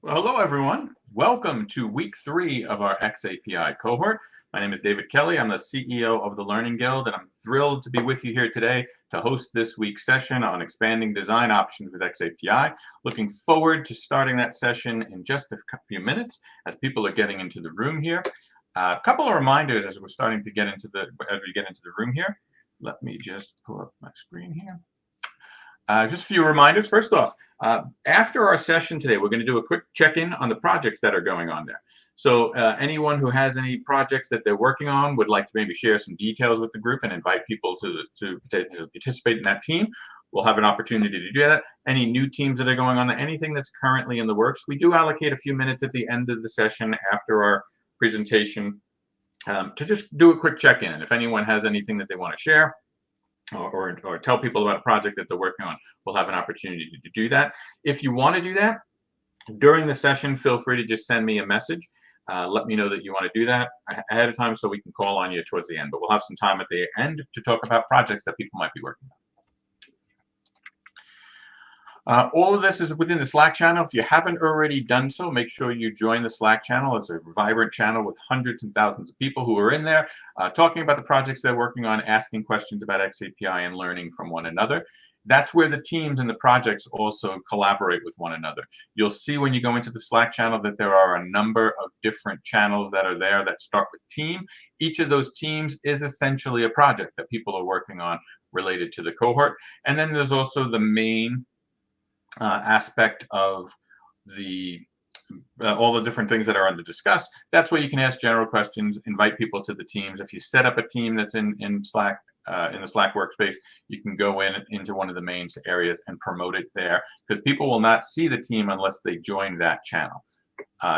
Well, hello, everyone. Welcome to week 3 of our xAPI cohort. My name is David Kelly. I'm the CEO of the Learning Guild, and I'm thrilled to be with you here today to host this week's session on expanding design options with xAPI. Looking forward to starting that session in just a few minutes as people are getting into the room here. A couple of reminders as we're starting to get into the room here. Let me just pull up my screen here. Just a few reminders. First off, after our session today, we're going to do a quick check-in on the projects that are going on there. So anyone who has any projects that they're working on would like to maybe share some details with the group and invite people to participate in that team. We'll have an opportunity to do that. Any new teams that are going on, anything that's currently in the works, we do allocate a few minutes at the end of the session after our presentation to just do a quick check-in. And if anyone has anything that they want to share, or tell people about a project that they're working on, we'll have an opportunity to do that. If you want to do that during the session, feel free to just send me a message. Let me know that you want to do that ahead of time so we can call on you towards the end. But we'll have some time at the end to talk about projects that people might be working on. All of this is within the Slack channel. If you haven't already done so, make sure you join the Slack channel. It's a vibrant channel with hundreds and thousands of people who are in there talking about the projects they're working on, asking questions about xAPI and learning from one another. That's where the teams and the projects also collaborate with one another. You'll see when you go into the Slack channel that there are a number of different channels that are there that start with team. Each of those teams is essentially a project that people are working on related to the cohort. And then there's also the main aspect of the all the different things that are on to discuss. That's where you can ask general questions, invite people to the teams. If you set up a team that's in Slack, in the Slack workspace, you can go into one of the main areas and promote it there, because people will not see the team unless they join that channel.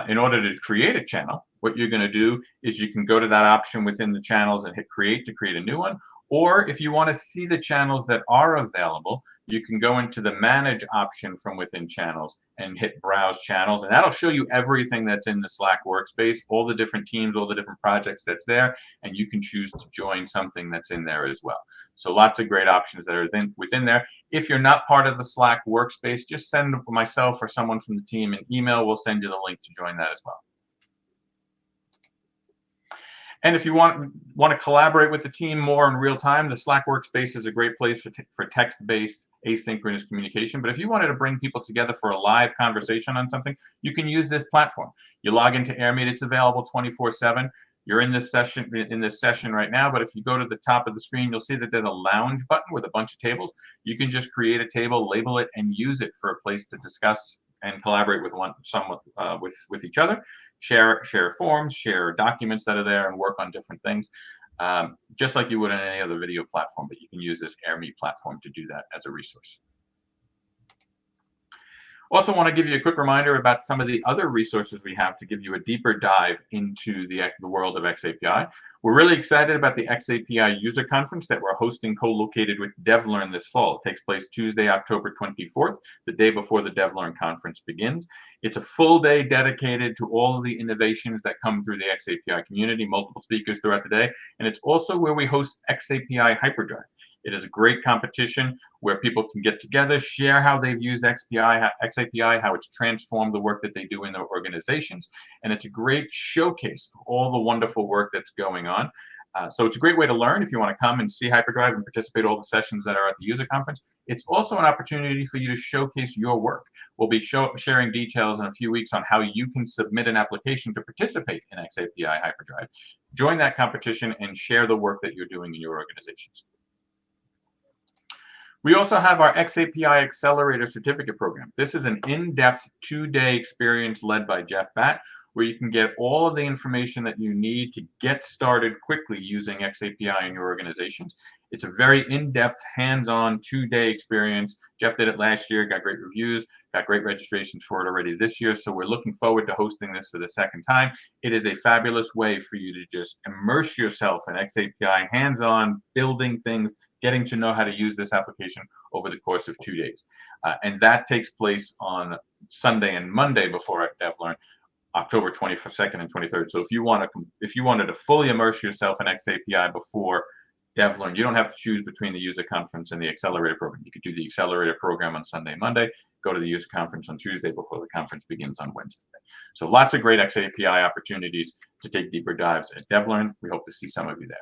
In order to create a channel, what you're going to do is you can go to that option within the channels and hit create to create a new one. Or if you want to see the channels that are available, you can go into the manage option from within channels and hit browse channels, and that'll show you everything that's in the Slack workspace, all the different teams, all the different projects that's there, and you can choose to join something that's in there as well. So lots of great options that are within there. If you're not part of the Slack workspace, just send myself or someone from the team an email. We'll send you the link to join that as well. And if you want to collaborate with the team more in real time, the Slack workspace is a great place for text-based asynchronous communication. But if you wanted to bring people together for a live conversation on something, you can use this platform. You log into AirMeet, it's available 24/7. You're in this session right now, but if you go to the top of the screen, you'll see that there's a lounge button with a bunch of tables. You can just create a table, label it, and use it for a place to discuss and collaborate with each other. Share forms, share documents that are there, and work on different things, just like you would on any other video platform. But you can use this AirMeet platform to do that as a resource. Also want to give you a quick reminder about some of the other resources we have to give you a deeper dive into the world of xAPI. We're really excited about the xAPI user conference that we're hosting co-located with DevLearn this fall. It takes place Tuesday, October 24th, the day before the DevLearn conference begins. It's a full day dedicated to all of the innovations that come through the xAPI community, multiple speakers throughout the day, and it's also where we host xAPI Hyperdrive. It is a great competition where people can get together, share how they've used xAPI, how it's transformed the work that they do in their organizations. And it's a great showcase of all the wonderful work that's going on. So it's a great way to learn if you want to come and see Hyperdrive and participate in all the sessions that are at the user conference. It's also an opportunity for you to showcase your work. We'll be sharing details in a few weeks on how you can submit an application to participate in xAPI Hyperdrive. Join that competition and share the work that you're doing in your organizations. We also have our xAPI Accelerator Certificate Program. This is an in-depth 2-day experience led by Jeff Batt, where you can get all of the information that you need to get started quickly using xAPI in your organizations. It's a very in-depth, hands-on 2-day experience. Jeff did it last year, got great reviews, got great registrations for it already this year, so we're looking forward to hosting this for the second time. It is a fabulous way for you to just immerse yourself in xAPI, hands-on, building things, getting to know how to use this application over the course of 2 days. And that takes place on Sunday and Monday before DevLearn, October 22nd and 23rd. So if you wanted to fully immerse yourself in xAPI before DevLearn, you don't have to choose between the user conference and the accelerator program. You could do the accelerator program on Sunday and Monday, go to the user conference on Tuesday before the conference begins on Wednesday. So lots of great xAPI opportunities to take deeper dives at DevLearn. We hope to see some of you there.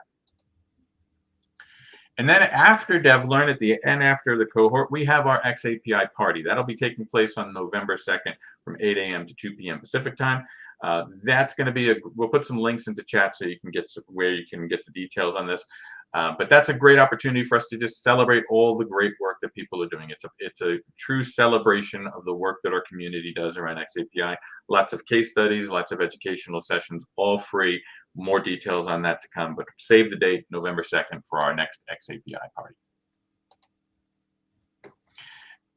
And then after DevLearn, at the end after the cohort, we have our xAPI party. That'll be taking place on November 2nd from 8 a.m. to 2 p.m. Pacific time. That's going to be we'll put some links into chat so you can get where you can get the details on this. But that's a great opportunity for us to just celebrate all the great work that people are doing. It's a true celebration of the work that our community does around xAPI. Lots of case studies, lots of educational sessions, all free. More details on that to come, but save the date, November 2nd, for our next xAPI party.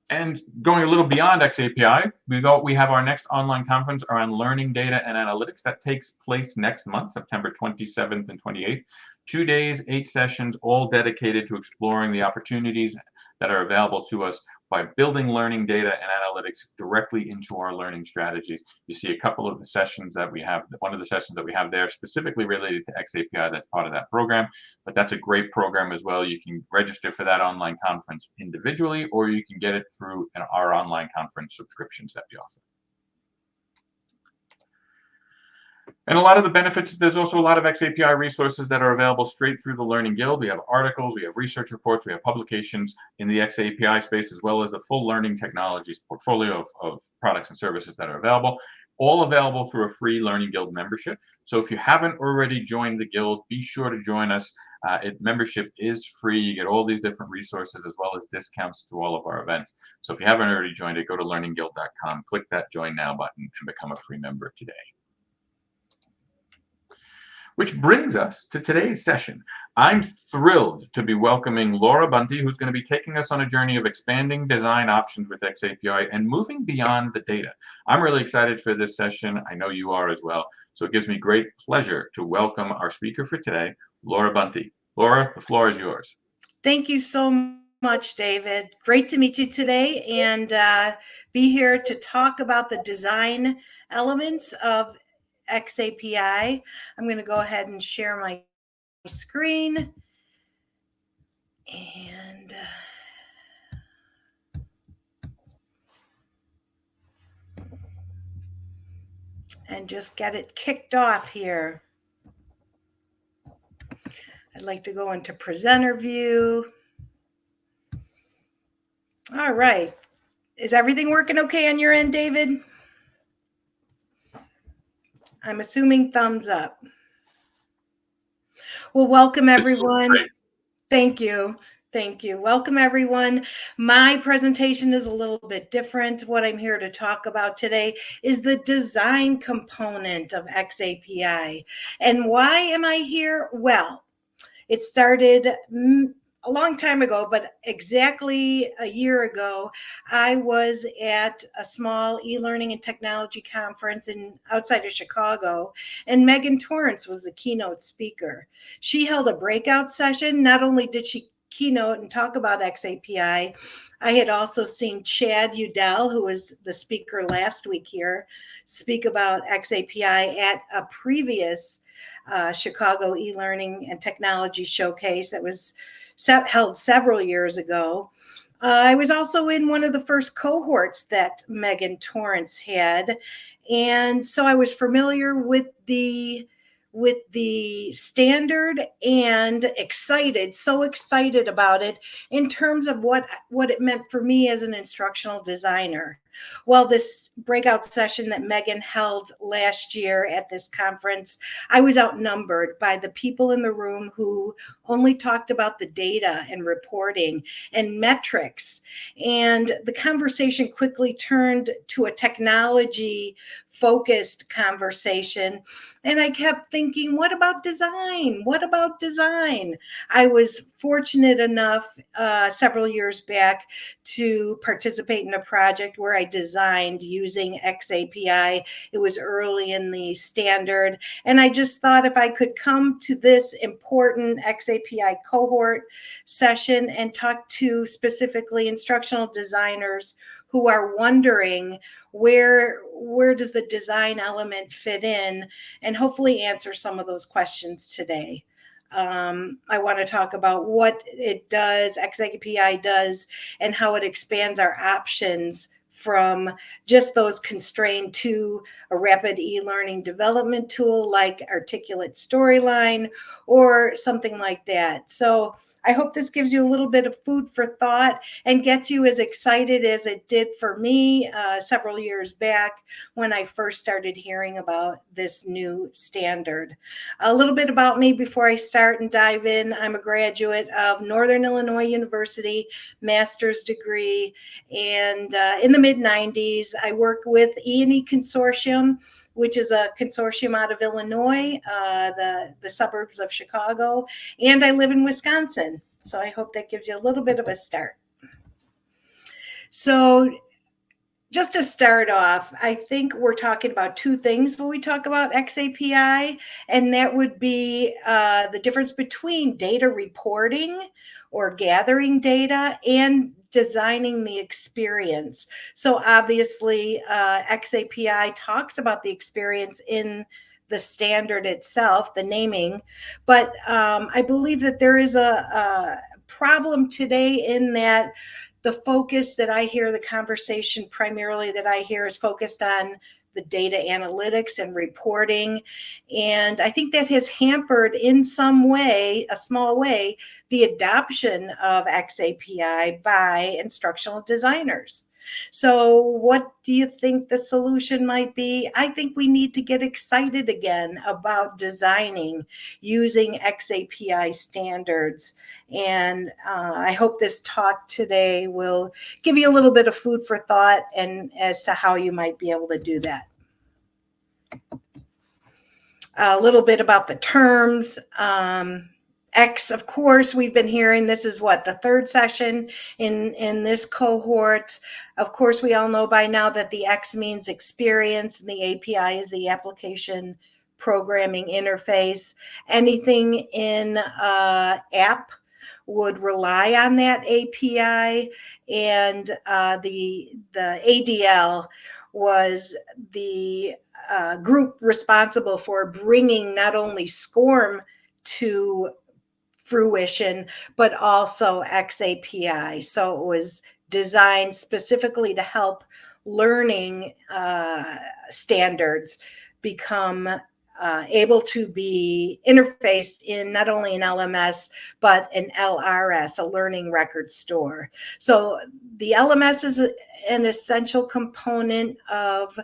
And going a little beyond xAPI, we have our next online conference around learning data and analytics. That takes place next month, September 27th and 28th. 2 days, 8 sessions, all dedicated to exploring the opportunities that are available to us by building learning data and analytics directly into our learning strategies. You see a couple of the sessions that we have, one of the sessions that we have there specifically related to xAPI, that's part of that program, but that's a great program as well. You can register for that online conference individually, or you can get it through our online conference subscriptions that we offer. And a lot of the benefits, there's also a lot of xAPI resources that are available straight through the Learning Guild. We have articles, we have research reports, we have publications in the xAPI space, as well as the full learning technologies portfolio of products and services that are available, all available through a free Learning Guild membership. So if you haven't already joined the Guild, be sure to join us. Membership is free. You get all these different resources as well as discounts to all of our events. So if you haven't already joined it, go to learningguild.com, click that Join Now button, and become a free member today. Which brings us to today's session. I'm thrilled to be welcoming Laura Bunte, who's going to be taking us on a journey of expanding design options with xAPI and moving beyond the data. I'm really excited for this session. I know you are as well. So it gives me great pleasure to welcome our speaker for today, Laura Bunte. Laura, the floor is yours. Thank you so much, David. Great to meet you today and be here to talk about the design elements of xAPI. I'm going to go ahead and share my screen and just get it kicked off here. I'd like to go into presenter view. All right. Is everything working okay on your end, David? I'm assuming thumbs up. Well, welcome everyone. Thank you. Thank you. Welcome everyone. My presentation is a little bit different. What I'm here to talk about today is the design component of xAPI. And why am I here? Well, it started a long time ago, but exactly a year ago, I was at a small e-learning and technology conference outside of Chicago, and Megan Torrance was the keynote speaker. She held a breakout session. Not only did she keynote and talk about xAPI, I had also seen Chad Udell, who was the speaker last week here, speak about xAPI at a previous Chicago e-learning and technology showcase that was held several years ago. I was also in one of the first cohorts that Megan Torrance had. And so I was familiar with the standard and so excited about it in terms of what it meant for me as an instructional designer. Well, this breakout session that Megan held last year at this conference, I was outnumbered by the people in the room who only talked about the data and reporting and metrics. And the conversation quickly turned to a technology-focused conversation. And I kept thinking, what about design? What about design? I was fortunate enough several years back to participate in a project where I designed using xAPI. It was early in the standard. And I just thought if I could come to this important xAPI cohort session and talk to specifically instructional designers who are wondering where does the design element fit in, and hopefully answer some of those questions today. I want to talk about what it does, xAPI does, and how it expands our options from just those constrained to a rapid e-learning development tool like Articulate Storyline or something like that. So I hope this gives you a little bit of food for thought and gets you as excited as it did for me several years back when I first started hearing about this new standard. A little bit about me before I start and dive in. I'm a graduate of Northern Illinois University, master's degree, and in the mid-90s, I worked with E&E Consortium, which is a consortium out of Illinois, the suburbs of Chicago, and I live in Wisconsin. So I hope that gives you a little bit of a start. So just to start off, I think we're talking about two things when we talk about xAPI, and that would be the difference between data reporting or gathering data and designing the experience. So obviously, xAPI talks about the experience in the standard itself, the naming, but I believe that there is a problem today in that the focus that I hear, the conversation primarily that I hear is focused on the data analytics and reporting. And I think that has hampered in some way, a small way, the adoption of xAPI by instructional designers. So what do you think the solution might be? I think we need to get excited again about designing using xAPI standards. And I hope this talk today will give you a little bit of food for thought and as to how you might be able to do that. A little bit about the terms. X, of course, we've been hearing, this is what, the third session in this cohort. Of course, we all know by now that the X means experience and the API is the application programming interface. Anything in app would rely on that API, and the ADL was the group responsible for bringing not only SCORM to fruition, but also xAPI. So it was designed specifically to help learning standards become able to be interfaced in not only an LMS, but an LRS, a learning record store. So the LMS is an essential component of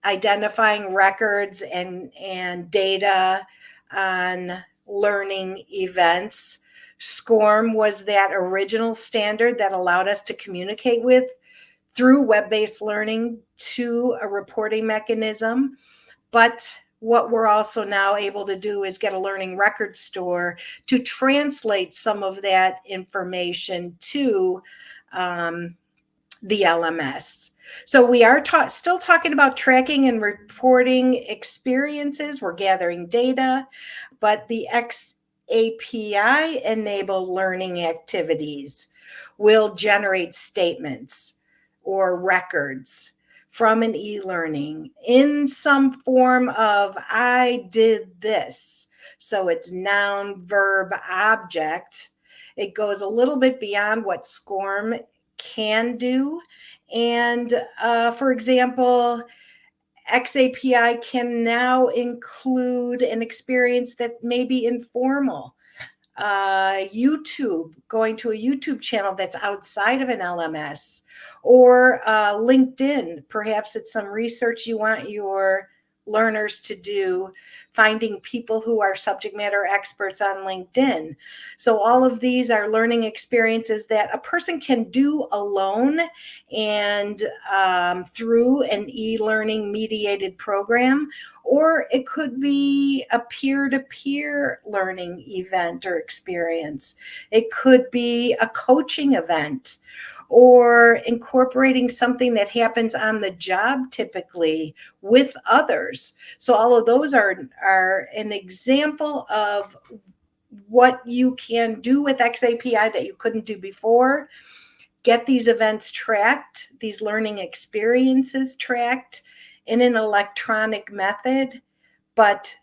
identifying records and data on learning events. SCORM was that original standard that allowed us to communicate with through web-based learning to a reporting mechanism. But what we're also now able to do is get a learning record store to translate some of that information to the LMS. So we are still talking about tracking and reporting experiences. We're gathering data, but the xAPI enabled learning activities will generate statements or records from an e-learning in some form of I did this. So it's noun, verb, object. It goes a little bit beyond what SCORM can do. And for example, xAPI can now include an experience that may be informal. YouTube, going to a YouTube channel that's outside of an LMS, or LinkedIn. Perhaps it's some research you want your learners to do, finding people who are subject matter experts on LinkedIn. So all of these are learning experiences that a person can do alone and through an e-learning mediated program, or it could be a peer-to-peer learning event or experience. It could be a coaching event, or incorporating something that happens on the job typically with others. So all of those are an example of what you can do with xAPI that you couldn't do before. Get these events tracked, these learning experiences tracked in an electronic method, but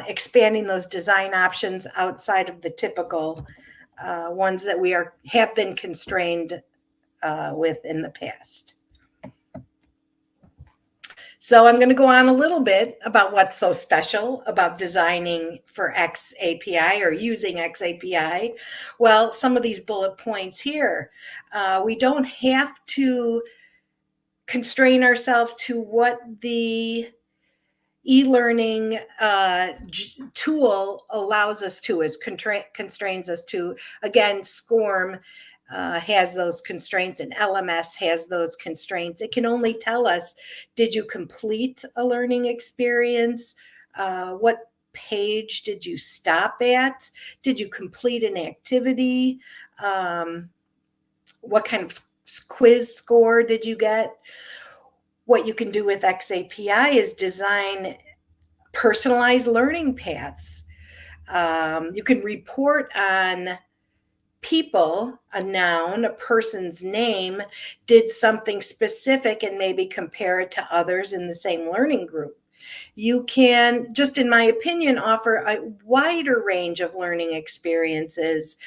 expanding those design options outside of the typical ones that we have been constrained with in the past. So I'm going to go on a little bit about what's so special about designing for xAPI or using xAPI. Well, some of these bullet points here, we don't have to constrain ourselves to what the e-learning tool allows us to, is constrains us to. Again, SCORM has those constraints, and LMS has those constraints. It can only tell us, did you complete a learning experience? What page did you stop at? Did you complete an activity? What kind of quiz score did you get? What you can do with xAPI is design personalized learning paths. You can report on people, a noun, a person's name, did something specific, and maybe compare it to others in the same learning group. You can, just in my opinion, offer a wider range of learning experiences.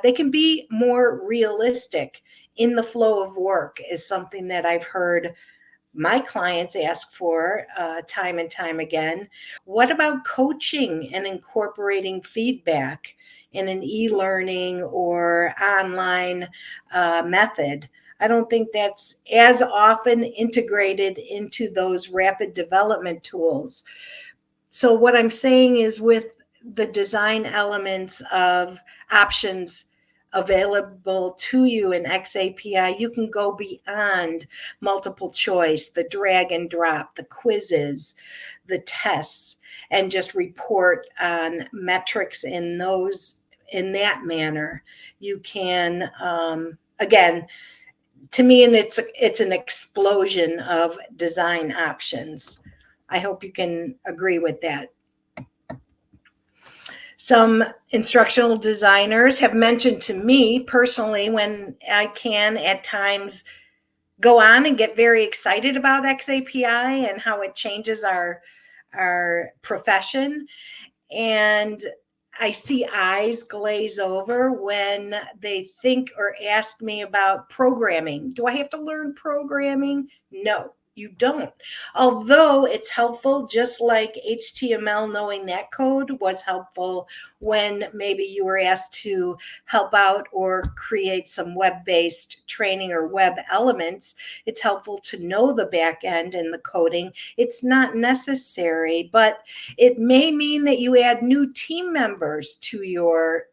They can be more realistic. In the flow of work is something that I've heard my clients ask for time and time again. What about coaching and incorporating feedback in an e-learning or online method? I don't think that's as often integrated into those rapid development tools. So what I'm saying is, with the design elements of options available to you in xAPI, you can go beyond multiple choice, the drag and drop, the quizzes, the tests, and just report on metrics in that manner. You can, again, to me, and it's an explosion of design options. I hope you can agree with that. Some instructional designers have mentioned to me personally, when I can at times go on and get very excited about xAPI and how it changes our profession. And I see eyes glaze over when they think or ask me about programming. Do I have to learn programming? No, you don't. Although it's helpful, just like HTML, knowing that code was helpful when maybe you were asked to help out or create some web-based training or web elements. It's helpful to know the back end and the coding. It's not necessary, but it may mean that you add new team members to your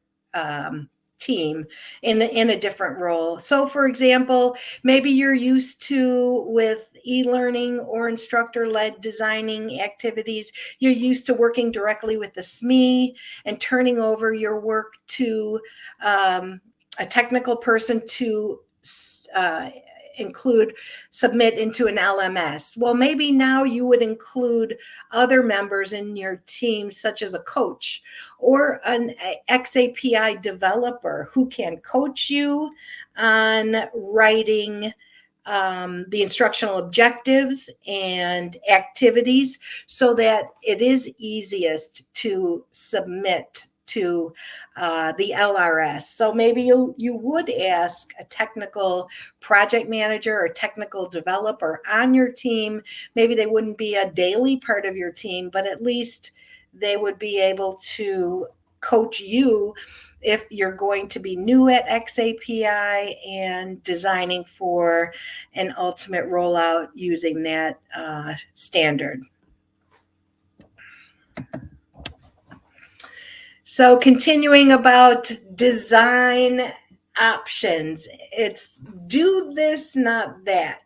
team in a different role. So for example, maybe you're used to, with e-learning or instructor-led designing activities, you're used to working directly with the SME and turning over your work to a technical person to submit into an LMS. Well, maybe now you would include other members in your team, such as a coach or an xAPI developer who can coach you on writing the instructional objectives and activities, so that it is easiest to submit to the LRS. So maybe you would ask a technical project manager or technical developer on your team. Maybe they wouldn't be a daily part of your team, but at least they would be able to coach you if you're going to be new at xAPI and designing for an ultimate rollout using that standard. So continuing about design options, it's do this, not that.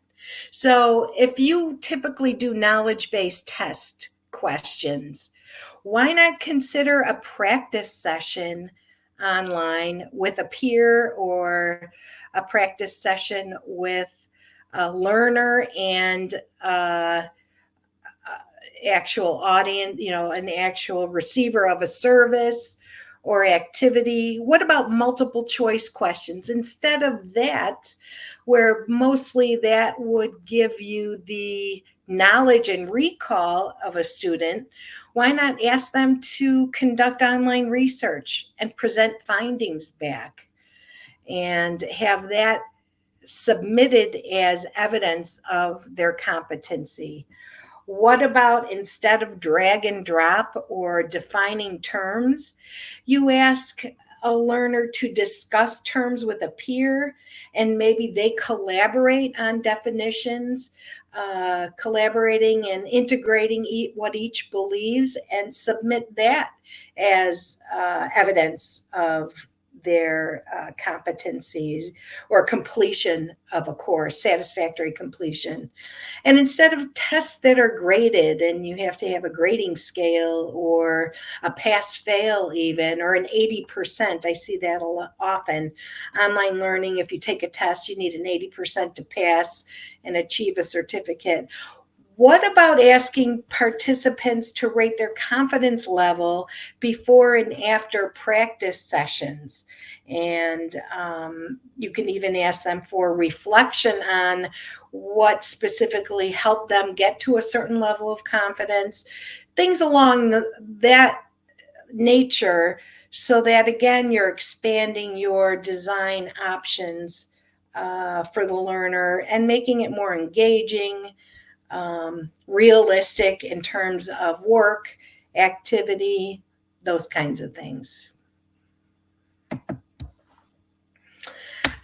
So if you typically do knowledge-based test questions, why not consider a practice session online with a peer, or a practice session with a learner and actual audience, an actual receiver of a service or activity? What about multiple choice questions instead of that, where mostly that would give you the knowledge and recall of a student? Why not ask them to conduct online research and present findings back, and have that submitted as evidence of their competency. What about, instead of drag and drop or defining terms, you ask a learner to discuss terms with a peer, and maybe they collaborate on definitions, collaborating and integrating what each believes, and submit that as evidence of their competencies or completion of a course, satisfactory completion. And instead of tests that are graded and you have to have a grading scale or a pass fail even, or an 80%, I see that a lot often. Online learning, if you take a test, you need an 80% to pass and achieve a certificate. What about asking participants to rate their confidence level before and after practice sessions? And you can even ask them for reflection on what specifically helped them get to a certain level of confidence, things along that nature, so that, again, you're expanding your design options for the learner and making it more engaging, realistic in terms of work, activity, those kinds of things.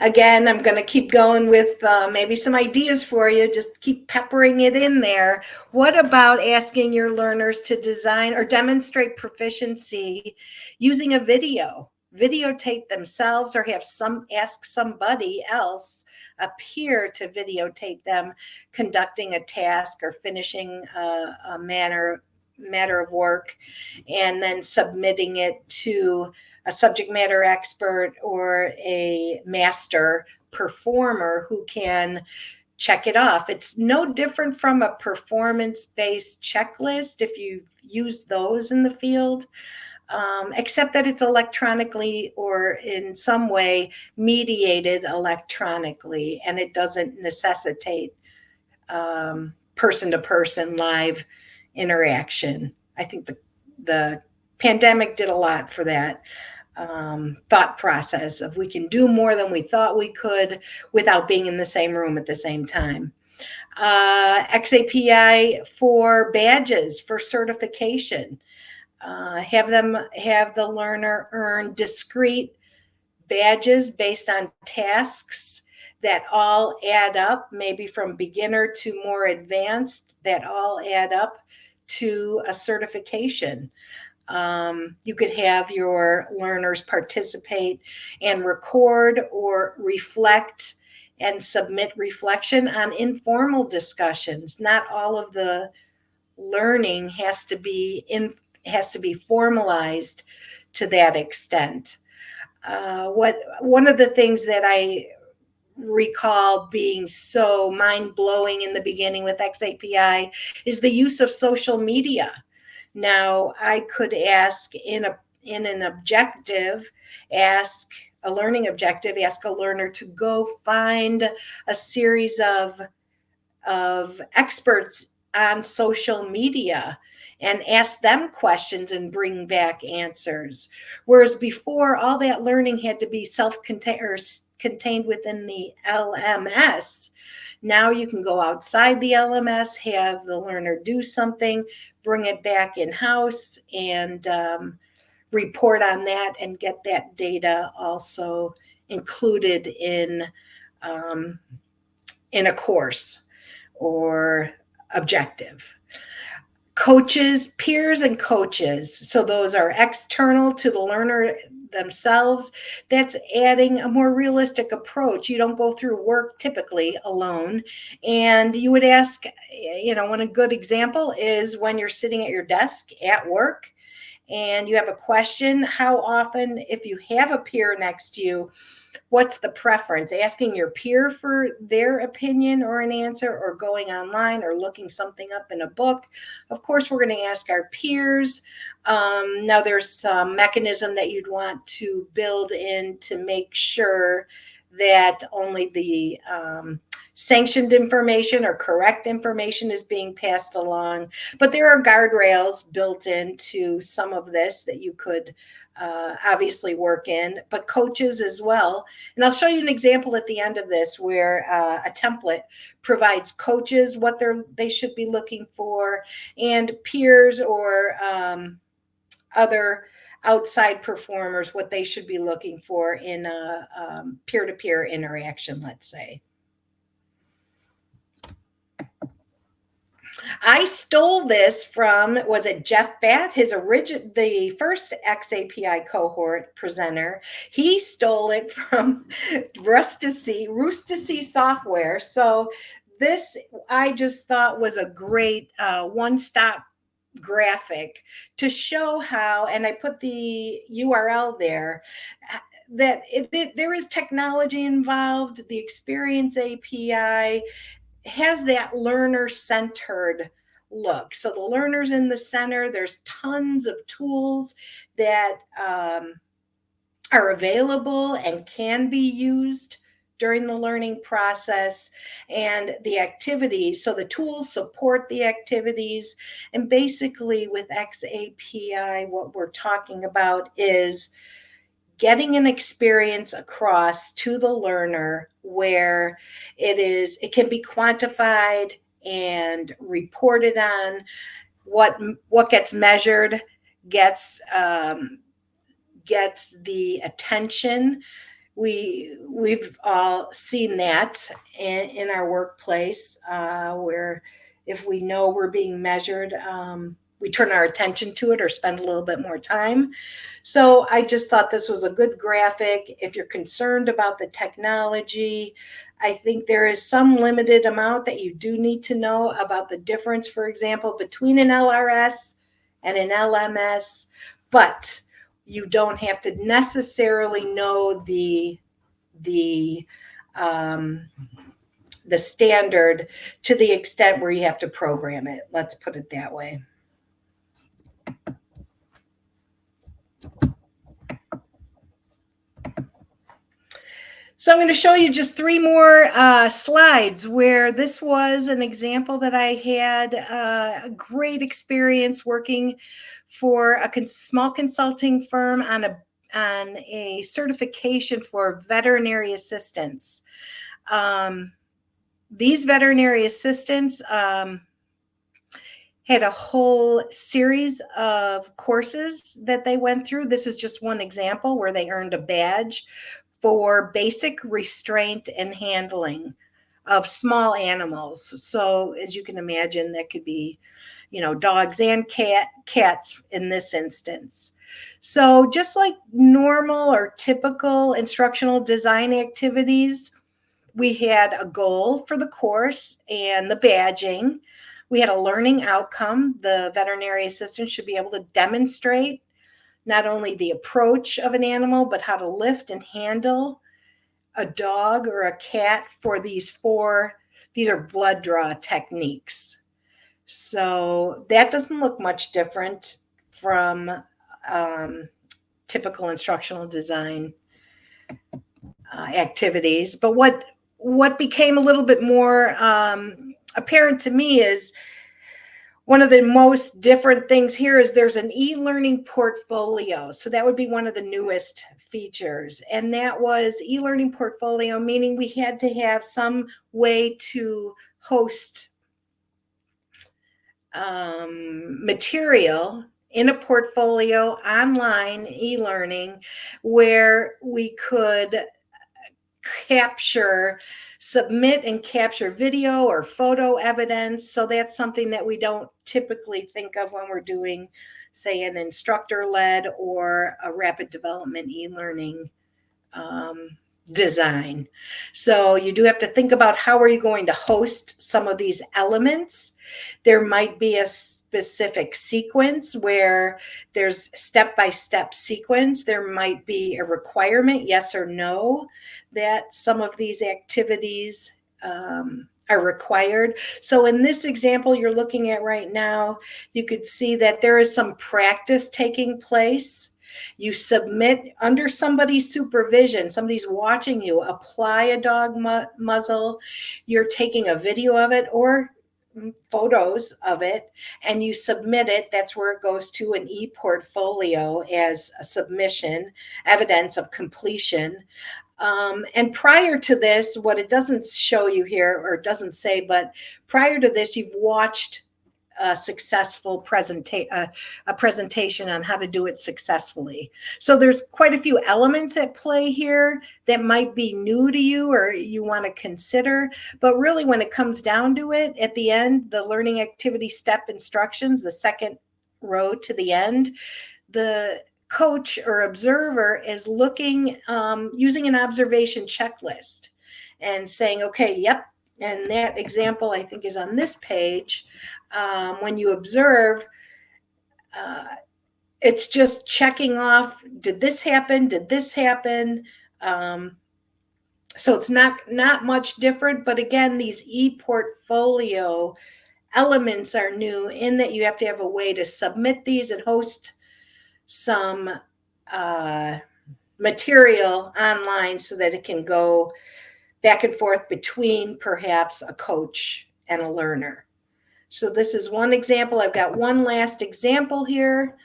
Again, I'm going to keep going with maybe some ideas for you. Just keep peppering it in there. What about asking your learners to design or demonstrate proficiency using a video? Videotape themselves, or ask somebody else, a peer, to videotape them conducting a task or finishing a matter of work, and then submitting it to a subject matter expert or a master performer who can check it off. It's no different from a performance-based checklist if you've used those in the field, except that it's electronically or in some way mediated electronically, and it doesn't necessitate person-to-person live interaction. I think the pandemic did a lot for that thought process of we can do more than we thought we could without being in the same room at the same time. xAPI for badges for certification. Have the learner earn discrete badges based on tasks that all add up, maybe from beginner to more advanced, that all add up to a certification. You could have your learners participate and record or reflect and submit reflection on informal discussions. Not all of the learning has to be formalized to that extent. One of the things that I recall being so mind-blowing in the beginning with xAPI is the use of social media. Now, I could ask in an objective, ask a learning objective, ask a learner to go find a series of experts on social media and ask them questions and bring back answers. Whereas before, all that learning had to be self-contained or contained within the LMS. Now you can go outside the LMS, have the learner do something, bring it back in-house, and report on that and get that data also included in a course or objective. Coaches, peers and coaches. So those are external to the learner themselves. That's adding a more realistic approach. You don't go through work typically alone. And you would ask, one good example is when you're sitting at your desk at work and you have a question, how often, if you have a peer next to you, what's the preference? Asking your peer for their opinion or an answer, or going online or looking something up in a book? Of course, we're going to ask our peers. Now, there's some mechanism that you'd want to build in to make sure that only the sanctioned information or correct information is being passed along. But there are guardrails built into some of this that you could obviously work in, but coaches as well. And I'll show you an example at the end of this where a template provides coaches what they should be looking for, and peers or other outside performers what they should be looking for in a peer-to-peer interaction, let's say. I stole this from, was it Jeff Batt, the first xAPI cohort presenter. He stole it from Rustici Software. So this I just thought was a great one-stop graphic to show how, and I put the URL there, that there is technology involved. The Experience API has that learner-centered look. So the learner's in the center. There's tons of tools that are available and can be used during the learning process, and the activities. So the tools support the activities. And basically with xAPI, what we're talking about is getting an experience across to the learner where it can be quantified and reported on. What gets measured gets the attention. We've all seen that in our workplace, where if we know we're being measured, we turn our attention to it or spend a little bit more time. So I just thought this was a good graphic. If you're concerned about the technology, I think there is some limited amount that you do need to know about the difference, for example, between an LRS and an LMS, but you don't have to necessarily know the standard to the extent where you have to program it. Let's put it that way. So I'm going to show you just 3 more slides where this was an example that I had a great experience working for a small consulting firm on a certification for veterinary assistants. These veterinary assistants had a whole series of courses that they went through. This is just one example where they earned a badge for basic restraint and handling of small animals. So as you can imagine, that could be, dogs and cats in this instance. So just like normal or typical instructional design activities, we had a goal for the course and the badging. We had a learning outcome. The veterinary assistant should be able to demonstrate not only the approach of an animal, but how to lift and handle a dog or a cat for these are blood draw techniques. So that doesn't look much different from typical instructional design activities. But what became a little bit more apparent to me is one of the most different things here is there's an e-learning portfolio. So that would be one of the newest features. And that was e-learning portfolio, meaning we had to have some way to host material in a portfolio online e-learning where we could submit and capture video or photo evidence. So that's something that we don't typically think of when we're doing, say, an instructor-led or a rapid development e-learning design. So you do have to think about how are you going to host some of these elements. There might be a specific sequence where there's step-by-step sequence. There might be a requirement, yes or no, that some of these activities are required. So in this example you're looking at right now, you could see that there is some practice taking place. You submit under somebody's supervision, somebody's watching you apply a dog muzzle. You're taking a video of it or photos of it, and you submit it. That's where it goes to an e-portfolio as a submission, evidence of completion. And prior to this, what it doesn't show you here, or doesn't say, but prior to this, you've watched a successful presentation on how to do it successfully. So there's quite a few elements at play here that might be new to you or you want to consider. But really, when it comes down to it, at the end, the learning activity step instructions, the second row to the end, the coach or observer is looking, using an observation checklist and saying, okay, yep. And that example, I think, is on this page. When you observe, it's just checking off, did this happen? Did this happen? So it's not much different, but again, these e-portfolio elements are new in that you have to have a way to submit these and host some material online so that it can go back and forth between perhaps a coach and a learner. So this is one example. I've got one last example here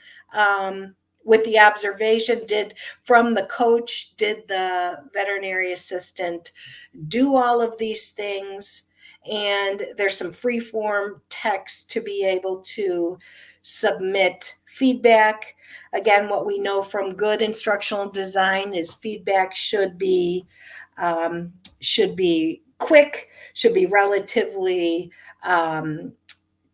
with the observation from the coach, did the veterinary assistant do all of these things? And there's some free form text to be able to submit feedback. Again, what we know from good instructional design is feedback should be quick, should be relatively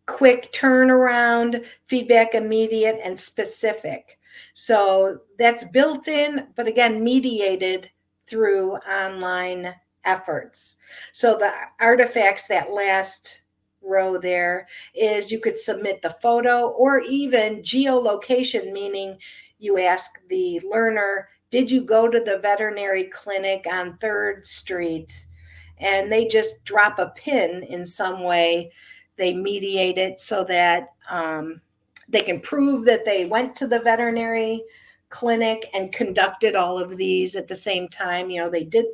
quick turnaround, feedback immediate and specific. So that's built in, but again, mediated through online efforts. So the artifacts, that last row there, is you could submit the photo or even geolocation, meaning you ask the learner, did you go to the veterinary clinic on 3rd Street? And they just drop a pin in some way. They mediate it so that they can prove that they went to the veterinary clinic and conducted all of these at the same time. You know, they did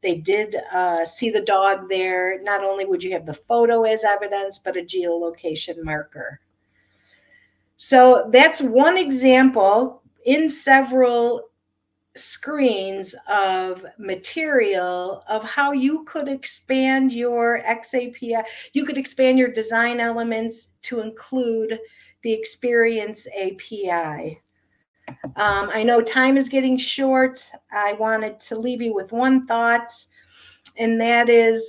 see the dog there. Not only would you have the photo as evidence, but a geolocation marker. So that's one example in several screens of material of how you could expand your xAPI. You could expand your design elements to include the experience API. I know time is getting short. I wanted to leave you with one thought, and that is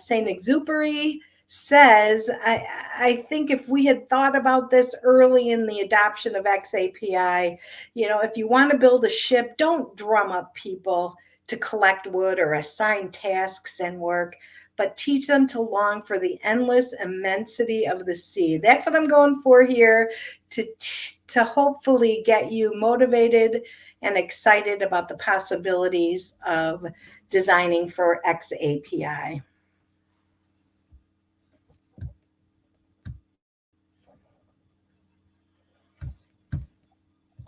Saint-Exupéry says, I think if we had thought about this early in the adoption of xAPI, you know, if you want to build a ship, don't drum up people to collect wood or assign tasks and work, but teach them to long for the endless immensity of the sea. That's what I'm going for here, to hopefully get you motivated and excited about the possibilities of designing for xAPI.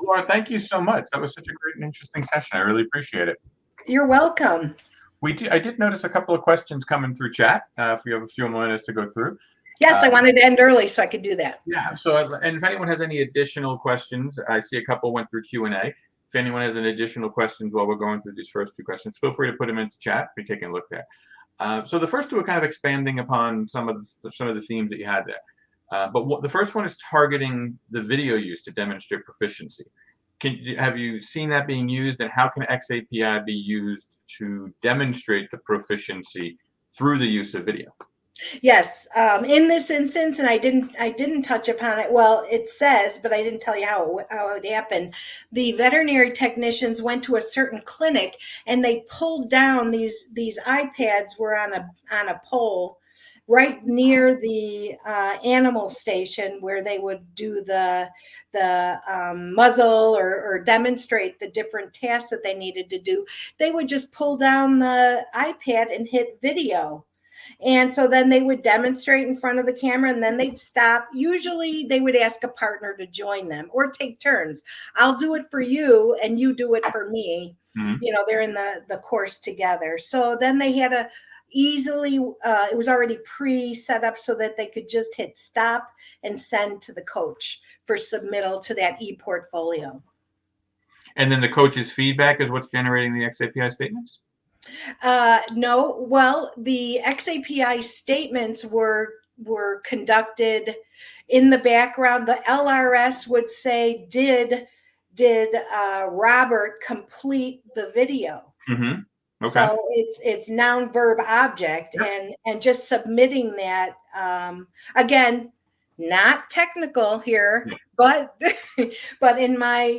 Laura, thank you so much. That was such a great and interesting session. I really appreciate it. You're welcome. I did notice a couple of questions coming through chat. If you have a few minutes to go through. Yes, I wanted to end early so I could do that. Yeah. So, and if anyone has any additional questions, I see a couple went through Q&A. If anyone has any additional questions while we're going through these first two questions, feel free to put them into chat. We're taking a look there. So the first two are kind of expanding upon some of the themes that you had there. But the first one is targeting the video use to demonstrate proficiency. Have you seen that being used, and how can xAPI be used to demonstrate the proficiency through the use of video? Yes, in this instance, and I didn't touch upon it. Well, it says, but I didn't tell you how it happened. The veterinary technicians went to a certain clinic, and they pulled down these iPads were on a pole right near the animal station where they would do the muzzle or demonstrate the different tasks that they needed to do. They would just pull down the iPad and hit video. And so then they would demonstrate in front of the camera and then they'd stop. Usually they would ask a partner to join them or take turns. I'll do it for you and you do it for me. Mhm. You know, they're in the course together. So then they had a easily, it was already pre-set up so that they could just hit stop and send to the coach for submittal to that e-portfolio. And then the coach's feedback is what's generating the xAPI statements? No, well, the xAPI statements were conducted in the background. The LRS would say, did Robert complete the video? Mm-hmm. Okay. So it's noun, verb, object, Yep. and just submitting that. Again, not technical here, Yeah. but in my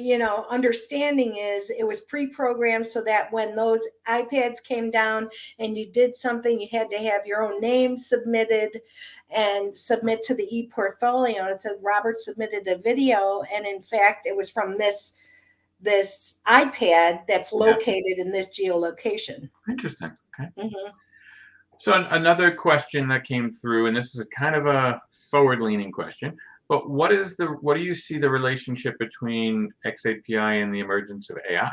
understanding is it was pre-programmed so that when those iPads came down and you did something, you had to have your own name submitted and submit to the e-portfolio. It said Robert submitted a video, and in fact, it was from this iPad that's located in this geolocation. Interesting. Okay. Mm-hmm. So another question that came through, and this is kind of a forward-leaning question, but what do you see the relationship between xAPI and the emergence of AI?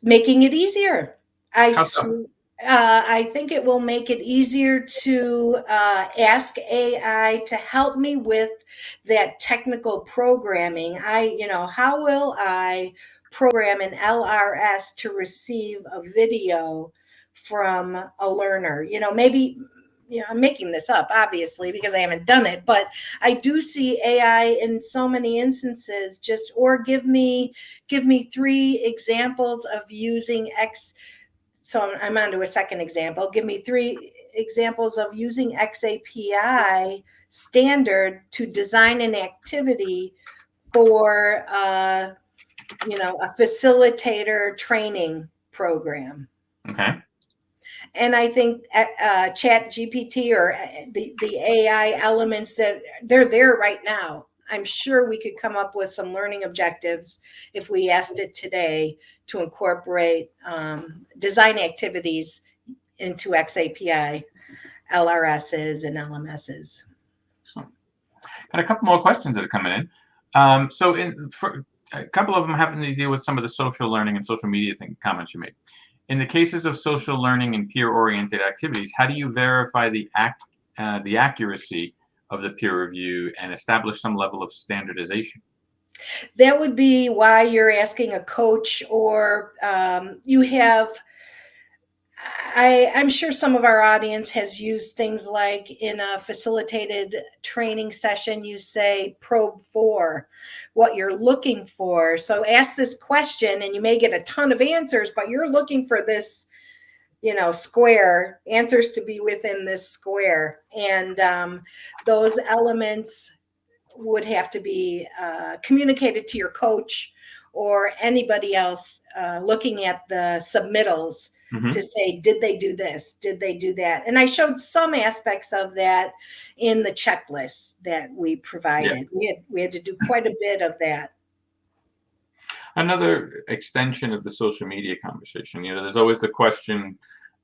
Making it easier. How so? I think it will make it easier to ask AI to help me with that technical programming. How will I program an LRS to receive a video from a learner? Maybe, I'm making this up, obviously, because I haven't done it, but I do see AI in so many instances or give me 3 examples of using X. So I'm on to a second example. Give me 3 examples of using xAPI standard to design an activity for, a facilitator training program. Okay. And I think Chat GPT or the AI elements that they're there right now. I'm sure we could come up with some learning objectives if we asked it today to incorporate design activities into xAPI, LRSs, and LMSs. So, got a couple more questions that are coming in. For a couple of them having to deal with some of the social learning and social media comments you made. In the cases of social learning and peer-oriented activities, how do you verify the accuracy of the peer review and establish some level of standardization? That would be why you're asking a coach, or you have. I'm sure some of our audience has used things like in a facilitated training session, you say probe for what you're looking for. So ask this question and you may get a ton of answers, but you're looking for this, square, answers to be within this square. And those elements would have to be communicated to your coach or anybody else looking at the submittals. Mm-hmm. To say, did they do this? Did they do that? And I showed some aspects of that in the checklist that we provided. Yeah. We had to do quite a bit of that. Another extension of the social media conversation, there's always the question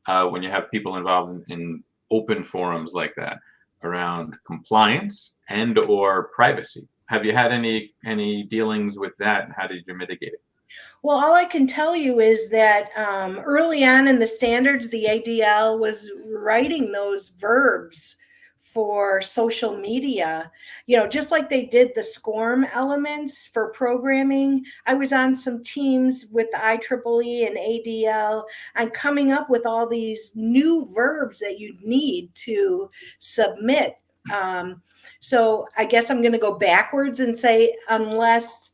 when you have people involved in open forums like that around compliance and or privacy. Have you had any dealings with that, and how did you mitigate it? Well, all I can tell you is that early on in the standards, the ADL was writing those verbs for social media, just like they did the SCORM elements for programming. I was on some teams with the IEEE and ADL and coming up with all these new verbs that you need to submit. So I guess I'm going to go backwards and say, unless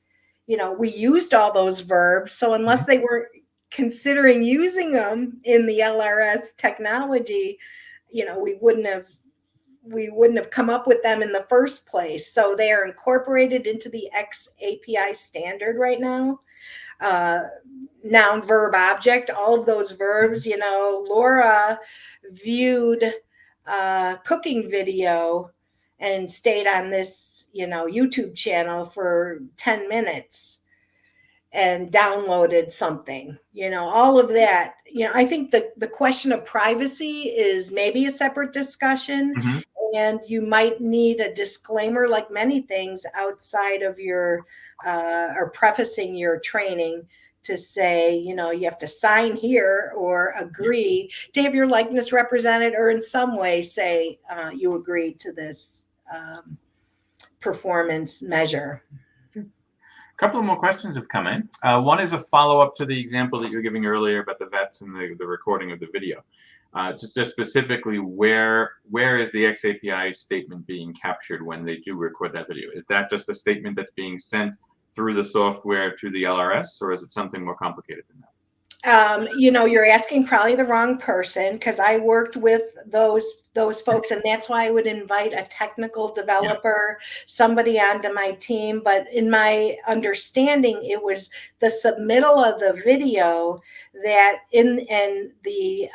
we used all those verbs. So unless they were considering using them in the LRS technology, we wouldn't have come up with them in the first place. So they are incorporated into the xAPI standard right now. Noun, verb, object, all of those verbs. Laura viewed a cooking video and stayed on this YouTube channel for 10 minutes. and downloaded something, all of that. I think the question of privacy is maybe a separate discussion. Mm-hmm. And you might need a disclaimer, like many things outside of your or prefacing your training, to say, you have to sign here or agree to have your likeness represented, or in some way say you agree to this performance measure. A couple of more questions have come in. One is a follow-up to the example that you were giving earlier about the vets and the recording of the video. Just specifically, where is the xAPI statement being captured when they do record that video? Is that just a statement that's being sent through the software to the LRS, or is it something more complicated than that? You're asking probably the wrong person, because I worked with those folks, and that's why I would invite a technical developer, somebody onto my team. But in my understanding, it was the submittal of the video that in the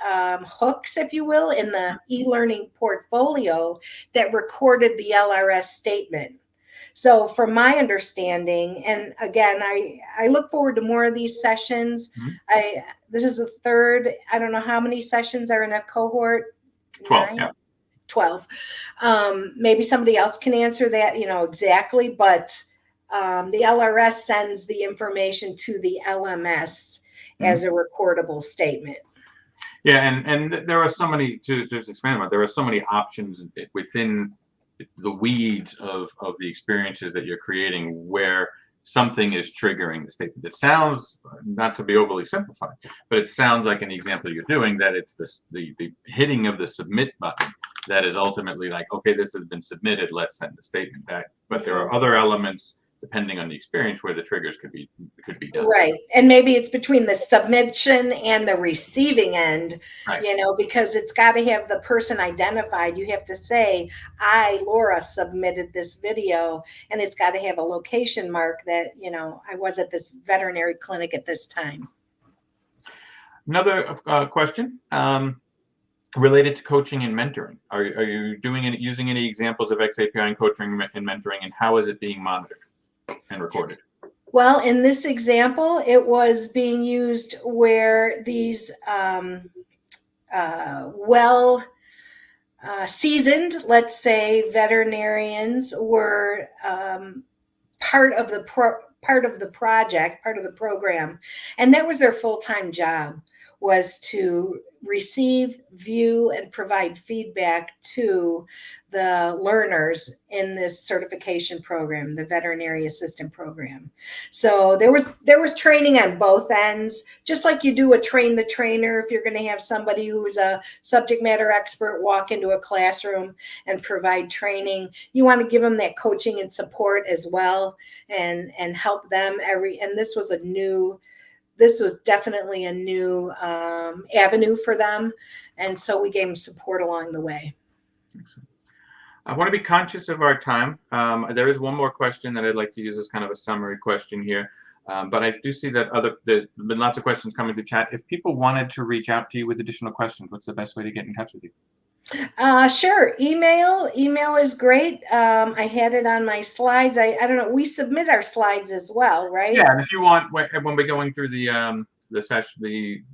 hooks, if you will, in the e-learning portfolio that recorded the LRS statement. So from my understanding, and again, I look forward to more of these sessions. Mm-hmm. This is the third. I don't know how many sessions are in a cohort. 12. 9? Yeah. 12. Maybe somebody else can answer that, exactly. But the LRS sends the information to the LMS as a recordable statement. Yeah, and there are so many, to just expand on it, there are so many options within the weeds of the experiences that you're creating where something is triggering the statement. It sounds, not to be overly simplified, but it sounds like in the example you're doing that it's the hitting of the submit button that is ultimately like, okay, this has been submitted, let's send the statement back. But there are other elements, depending on the experience, where the triggers could be done. Right. And maybe it's between the submission and the receiving end, right. Because it's got to have the person identified. You have to say, I, Laura, submitted this video, and it's got to have a location mark that, I was at this veterinary clinic at this time. Another question related to coaching and mentoring. Are you using any examples of xAPI in coaching and mentoring, and how is it being monitored and recorded? Well, in this example, it was being used where these seasoned, let's say, veterinarians were part of the project, part of the program, and that was their full-time job, was to receive, view, and provide feedback to the learners in this certification program, the veterinary assistant program. So there was training on both ends, just like you do a train the trainer. If you're going to have somebody who's a subject matter expert walk into a classroom and provide training, you want to give them that coaching and support as well, and help them and this was definitely a new avenue for them. And so we gave them support along the way. Excellent. I want to be conscious of our time. There is one more question that I'd like to use as kind of a summary question here. But I do see that there's been lots of questions coming to chat. If people wanted to reach out to you with additional questions, what's the best way to get in touch with you? Sure. Email is great. I had it on my slides. I don't know. We submit our slides as well, right? Yeah. And if you want, when we're going through the session,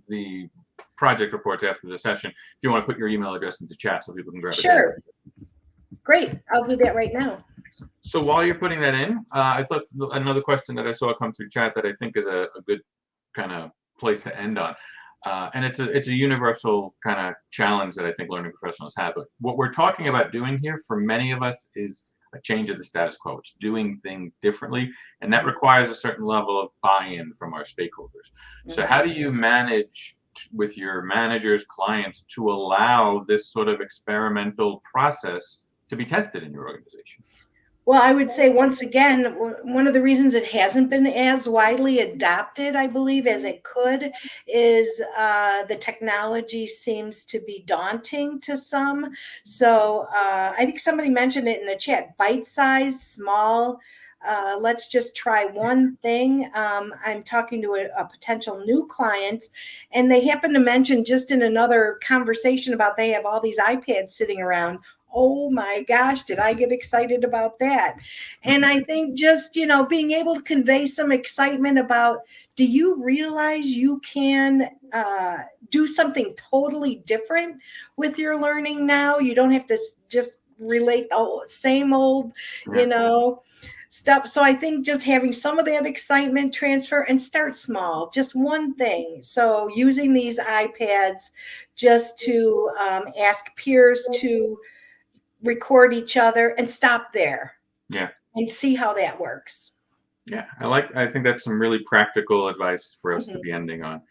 the project reports after the session, if you want to put your email address into chat so people can grab it. Sure. Great. I'll do that right now. So while you're putting that in, I thought another question that I saw come through chat that I think is a good kind of place to end on. And it's a universal kind of challenge that I think learning professionals have. But what we're talking about doing here for many of us is a change of the status quo. It's doing things differently, and that requires a certain level of buy-in from our stakeholders. So how do you manage with your managers, clients, to allow this sort of experimental process to be tested in your organization? Well, I would say, once again, one of the reasons it hasn't been as widely adopted, I believe, as it could, is the technology seems to be daunting to some. So I think somebody mentioned it in the chat, bite-sized, small. Let's just try one thing. I'm talking to a potential new client, and they happen to mention just in another conversation about they have all these iPads sitting around. oh my gosh, did I get excited about that? And I think just, being able to convey some excitement about, do you realize you can do something totally different with your learning now? You don't have to just relate the same old, stuff. So I think just having some of that excitement transfer and start small, just one thing. So using these iPads just to ask peers to record each other and stop there. Yeah. And see how that works. Yeah, I think that's some really practical advice for us to be ending on.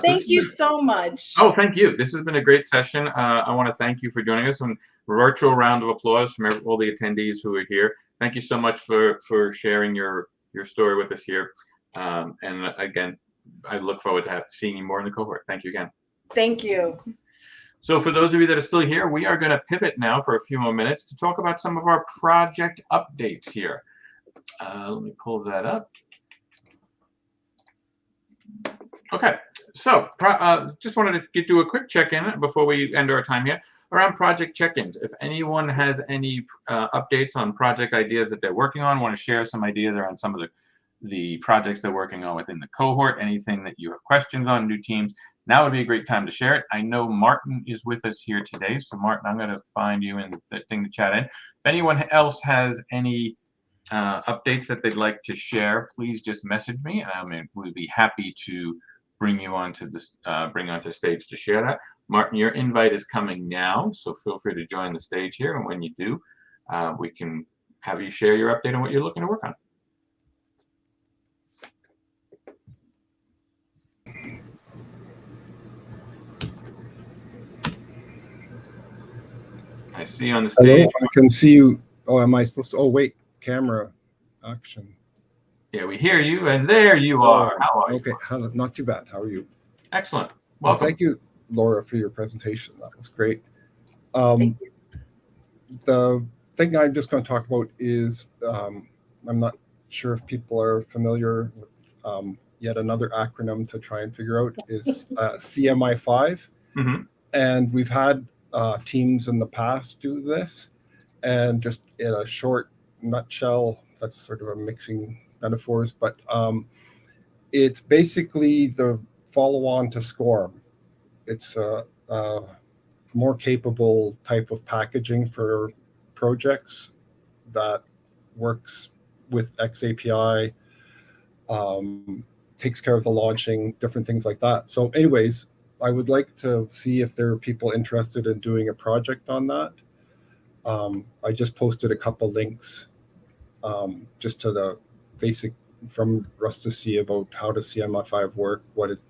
Thank you so much. Oh, thank you. This has been a great session. I want to thank you for joining us, and a virtual round of applause from all the attendees who are here. Thank you so much for sharing your story with us here. And again, I look forward to seeing you more in the cohort. Thank you again. Thank you. So for those of you that are still here, we are going to pivot now for a few more minutes to talk about some of our project updates here. Let me pull that up. Okay, so just wanted to do a quick check-in before we end our time here around project check-ins. If anyone has any updates on project ideas that they're working on, want to share some ideas around some of the projects they're working on within the cohort, anything that you have questions on, new teams, now would be a great time to share it. I know Martin is with us here today. So Martin, I'm going to find you in the thing to chat in. If anyone else has any updates that they'd like to share, please just message me. We'd be happy to bring you onto this, bring onto stage to share that. Martin, your invite is coming now, so feel free to join the stage here. And when you do, we can have you share your update on what you're looking to work on. I see you on the stage. Hello, I can see you. Oh, am I supposed to? Oh, wait, camera action. Yeah, we hear you, and there you are. How are you? Okay, not too bad. How are you? Excellent. Welcome. Well, thank you, Laura, for your presentation. That was great. The thing I'm just going to talk about is I'm not sure if people are familiar with yet another acronym to try and figure out is CMI5. Mm-hmm. And we've had teams in the past do this, and just in a short nutshell, that's sort of a mixing metaphors, but it's basically the follow-on to SCORM. It's a more capable type of packaging for projects that works with xAPI, takes care of the launching, different things like that. So anyways, I would like to see if there are people interested in doing a project on that. I just posted a couple links just to the basic from Russ to see about how does CMI5 work, what it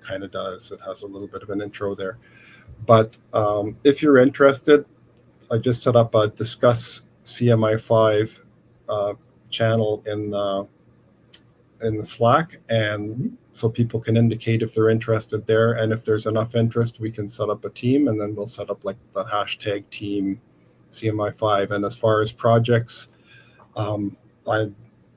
kind of does. It has a little bit of an intro there. But if you're interested, I just set up a discuss CMI5 channel in the Slack, and so people can indicate if they're interested there, and if there's enough interest, we can set up a team, and then we'll set up like the hashtag team CMI5. And as far as projects, I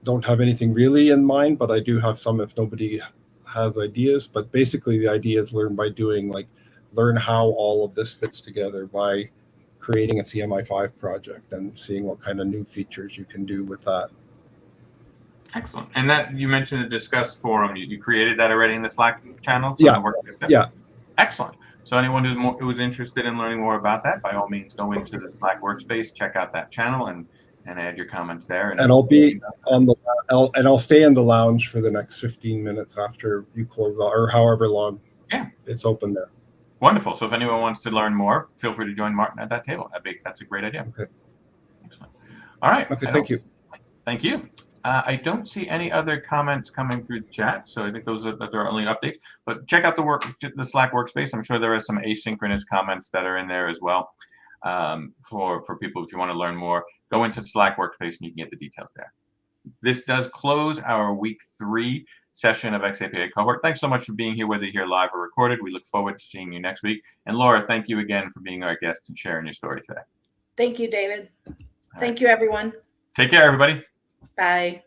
don't have anything really in mind, but I do have some if nobody has ideas. But basically the idea is learn by doing, like learn how all of this fits together by creating a CMI5 project and seeing what kind of new features you can do with that. Excellent. And that you mentioned the Discuss forum. You created that already in the Slack channel? So yeah. Excellent. So anyone who's interested in learning more about that, by all means, go into the Slack workspace, check out that channel, and add your comments there. And I'll be on I'll stay in the lounge for the next 15 minutes after you close, or however long it's open there. Wonderful. So if anyone wants to learn more, feel free to join Martin at that table. That's a great idea. Okay. Excellent. All right. Okay. Thank you. Thank you. I don't see any other comments coming through the chat, so I think those are our only updates. But check out the Slack workspace. I'm sure there are some asynchronous comments that are in there as well for people. If you want to learn more, go into the Slack workspace and you can get the details there. This does close our week 3 session of xAPI cohort. Thanks so much for being here, whether you're here live or recorded. We look forward to seeing you next week. And Laura, thank you again for being our guest and sharing your story today. Thank you, David. Thank you, everyone. Take care, everybody. Bye.